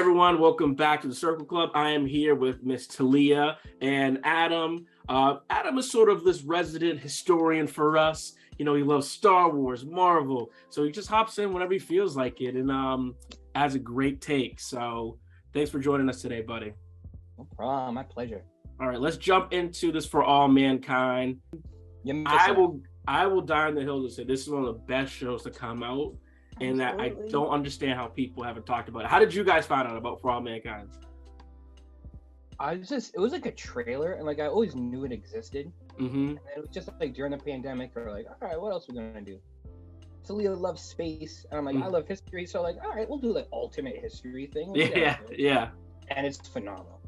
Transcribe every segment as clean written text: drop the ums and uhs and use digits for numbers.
everyone, welcome back to the Circle Club. I am here with Miss Talia and Adam. Adam is sort of this resident historian for us. You know, he loves Star Wars, Marvel, so he just hops in whenever he feels like it and has a great take. So thanks for joining us today, buddy. No problem, my pleasure. All right, let's jump into this For All Mankind. I will die on the hill to say this is one of the best shows to come out. And that I don't understand how people haven't talked about it. How did you guys find out about For All Mankind? It was like a trailer, and like I always knew it existed. Mm-hmm. And it was just like during the pandemic, or like, all right, what else are we gonna do? Talia loves space, and I'm like, I love history, so like, all right, we'll do like alternate history thing. Yeah. And it's phenomenal.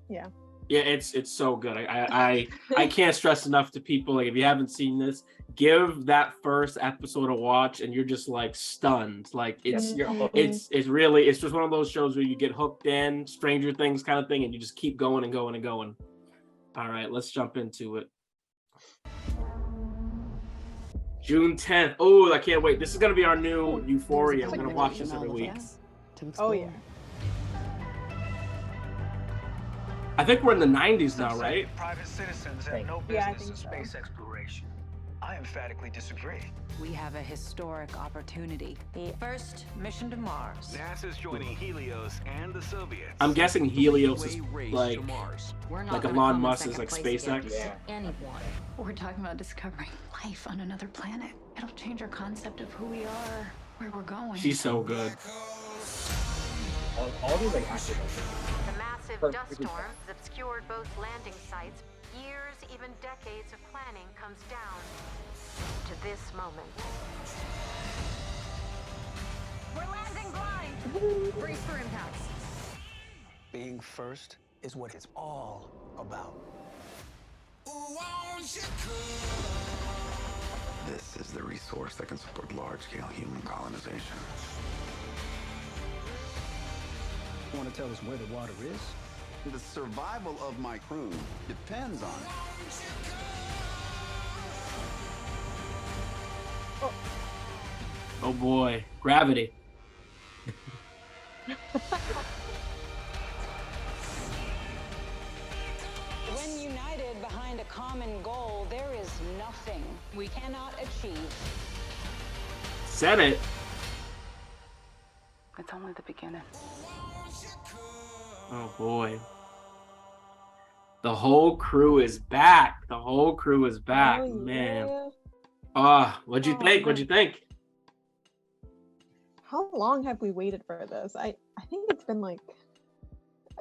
Yeah. Yeah, it's so good. I can't stress enough to people, like, if you haven't seen this, give that first episode a watch and you're just like stunned. Like it's just one of those shows where you get hooked in, Stranger Things kind of thing, and you just keep going and going and going. All right, let's jump into it. June 10th. Oh, I can't wait. This is gonna be our new Euphoria. We're gonna watch this every week. Oh yeah. I think we're in the 90s now, right? Private citizens have no business in space exploration. I emphatically disagree. We have a historic opportunity. The first mission to Mars. NASA's joining Helios and the Soviets. I'm guessing Helios is like Elon Musk is like SpaceX. Yeah. Anyone. We're talking about discovering life on another planet. It'll change our concept of who we are, where we're going. She's so good. All these like actors. The massive dust storm has obscured both landing sites. Years, even decades of planning comes down to this moment. We're landing blind. Brace for impact. Being first is what it's all about. This is the resource that can support large-scale human colonization. You want to tell us where the water is? The survival of my crew depends on it. Oh boy, Gravity. When united behind a common goal, there is nothing we cannot achieve. Said it. It's only the beginning. Oh boy. The whole crew is back. Oh, man. Yeah. What'd you think? How long have we waited for this? I think it's been like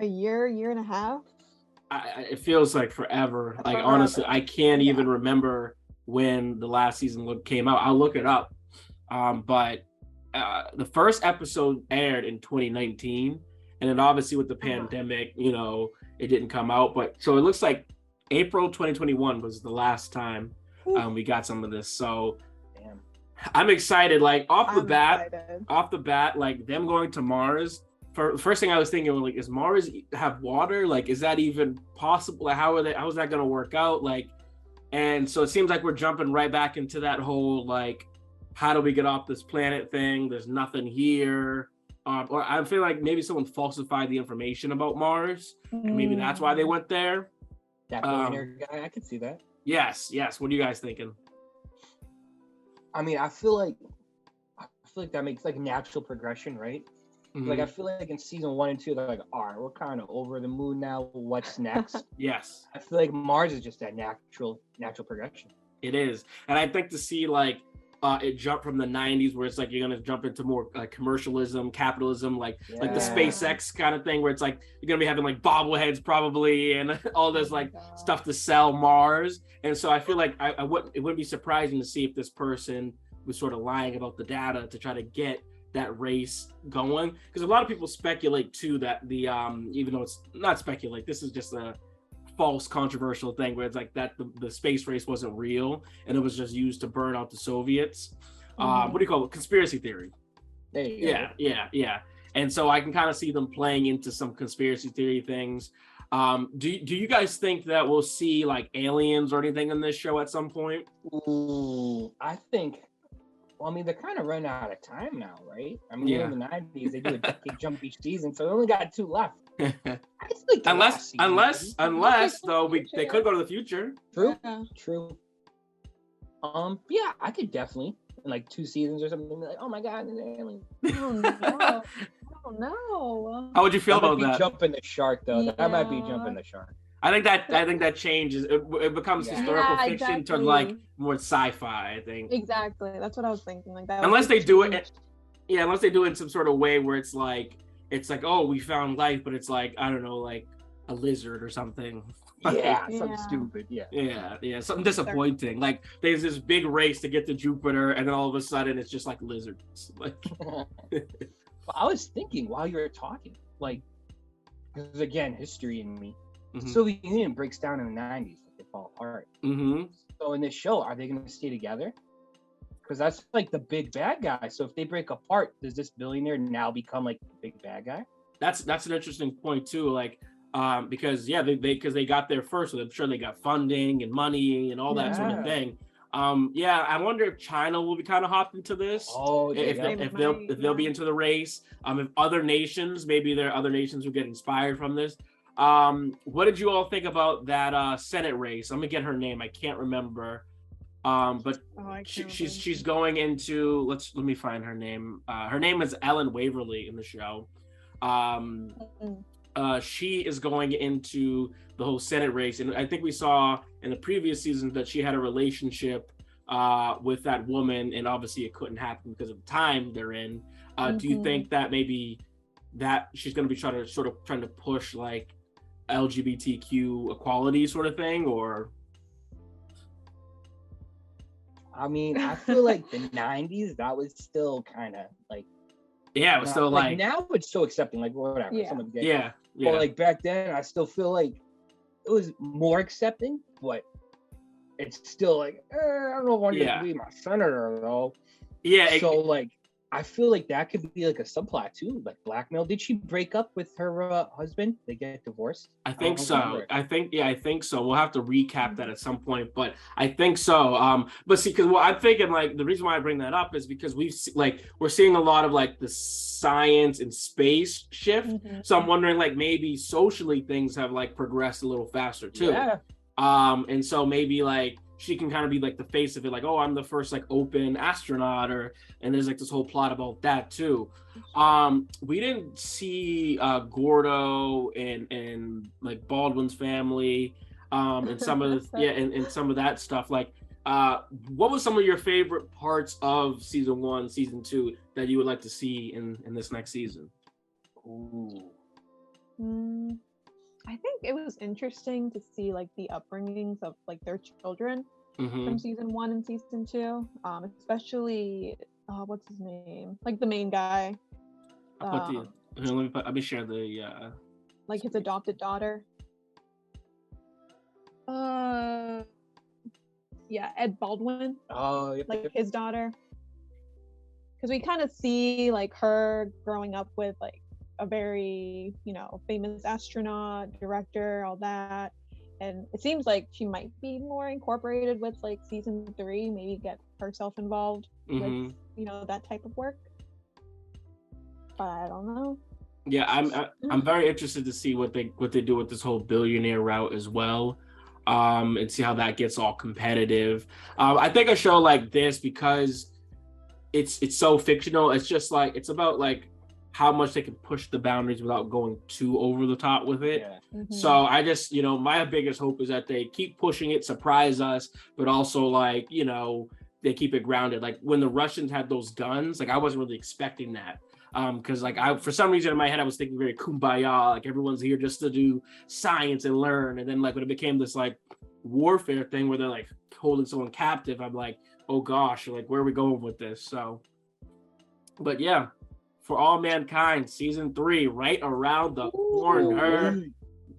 a year and a half. It feels like forever. Like honestly, I can't even remember when the last season came out. I'll look it up. But the first episode aired in 2019, and then obviously with the pandemic, you know, it didn't come out. But so it looks like April 2021 was the last time we got some of this. So Damn. I'm excited. Like off the bat, like them going to Mars. First thing I was thinking, like, is Mars have water? Like, is that even possible? Like, how is that going to work out? Like, and so it seems like we're jumping right back into that whole like, how do we get off this planet thing? There's nothing here. Or I feel like maybe someone falsified the information about Mars, and maybe that's why they went there. That billionaire guy, I could see that. Yes. What are you guys thinking? I mean, I feel like that makes like natural progression, right? Mm-hmm. Like I feel like in season 1 and 2, they're like, all right, we're kind of over the moon now. What's next? Yes. I feel like Mars is just that natural progression. It is, and I think to see like it jump from the 90s where it's like you're gonna jump into more like commercialism, capitalism, like the SpaceX kind of thing where it's like you're gonna be having like bobbleheads probably and all this like stuff to sell Mars. And so I feel like it wouldn't be surprising to see if this person was sort of lying about the data to try to get that race going, because a lot of people speculate too that the even though it's not speculate, this is just a false controversial thing where it's like that the space race wasn't real and it was just used to burn out the Soviets. What do you call it? Conspiracy theory. There you go. Yeah. And so I can kind of see them playing into some conspiracy theory things. Do you guys think that we'll see like aliens or anything in this show at some point? Ooh, I think Well, I mean, they're kind of running out of time now, right? I mean, Yeah. in the 90s, they do a decade jump each season, so they only got 2 left. I just like the last unless season. though they could go to the future. True. Yeah. True. Yeah, I could definitely in like 2 seasons or something. Be like, oh my god, an alien. Oh no. Oh no. How would you feel about that? Jumping the shark, though. Yeah. That might be jumping the shark. I think that changes. It becomes historical fiction to like more sci-fi. I think Exactly. That's what I was thinking. Like that. unless they do it, unless they do it in some sort of way where it's like oh, we found life, but it's like I don't know, like a lizard or something. Yeah, something stupid. Yeah, something disappointing. Like there's this big race to get to Jupiter, and then all of a sudden it's just like lizards. Like I was thinking while you were talking, like, because again, history in me. Mm-hmm. The Soviet Union breaks down in the 90s, like they fall apart. Mm-hmm. So in this show, are they going to stay together? Because that's like the big bad guy. So if they break apart, does this billionaire now become like the big bad guy? That's an interesting point too. Like, because they got there first, so I'm sure they got funding and money and all that sort of thing. I wonder if China will be kind of hopped into this. Oh, if they'll be into the race. If other nations, maybe there are other nations who get inspired from this. What did you all think about that Senate race? I'm gonna get her name. I can't remember. But she's going into let me find her name. Her name is Ellen Waverly in the show. She is going into the whole Senate race, and I think we saw in the previous season that she had a relationship with that woman, and obviously it couldn't happen because of the time they're in. Do you think that maybe that she's going to be trying to push like LGBTQ equality sort of thing, or? I mean, I feel like the 90s, that was still kind of like, yeah, it was still like now it's so accepting, like whatever. Yeah. But like back then, I still feel like it was more accepting, but it's still like, I don't know if I want you to be my senator though. Yeah. So like, I feel like that could be like a subplot too, like blackmail. Did she break up with her husband? They get divorced? I think so. I think so. We'll have to recap that at some point, but I think so. But see, because I'm thinking like the reason why I bring that up is because we're seeing a lot of like the science and space shift. So I'm wondering like maybe socially things have like progressed a little faster too. Yeah. And so maybe like she can kind of be like the face of it, like, oh, I'm the first like open astronaut, and there's like this whole plot about that too. We didn't see Gordo and like Baldwin's family, and some of and some of that stuff. Like, what was some of your favorite parts of season 1, season 2 that you would like to see in this next season? Ooh. I think it was interesting to see like the upbringings of like their children from season 1 and season 2, especially what's his name, like the main guy. Let me share the like his adopted daughter. Ed Baldwin. Oh, yeah. Like his daughter, because we kind of see like her growing up with like a very, famous astronaut, director, all that. And it seems like she might be more incorporated with like season 3, maybe get herself involved with, that type of work. But I don't know. Yeah, I'm very interested to see what they do with this whole billionaire route as well. And see how that gets all competitive. I think a show like this, because it's so fictional, it's just like it's about like how much they can push the boundaries without going too over the top with it. Yeah. So I just, my biggest hope is that they keep pushing it, surprise us, but also like, they keep it grounded. Like when the Russians had those guns, like I wasn't really expecting that. Because like for some reason in my head I was thinking very kumbaya, like everyone's here just to do science and learn. And then like when it became this like warfare thing where they're like holding someone captive, I'm like, oh gosh, like where are we going with this? So, but yeah. For All Mankind, season 3, right around the corner.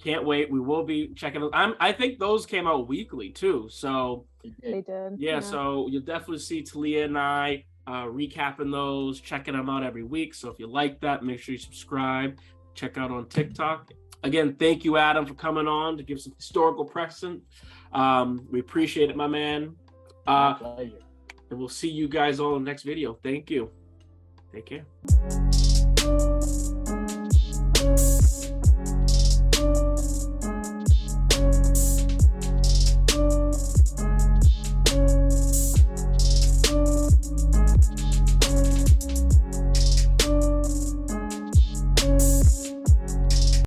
Can't wait. We will be checking them. I think those came out weekly too. So they did. Yeah, so you'll definitely see Talia and I recapping those, checking them out every week. So if you like that, make sure you subscribe. Check out on TikTok. Again, thank you, Adam, for coming on to give some historical precedent. We appreciate it, my man. My pleasure. And we'll see you guys all in the next video. Thank you. Take care.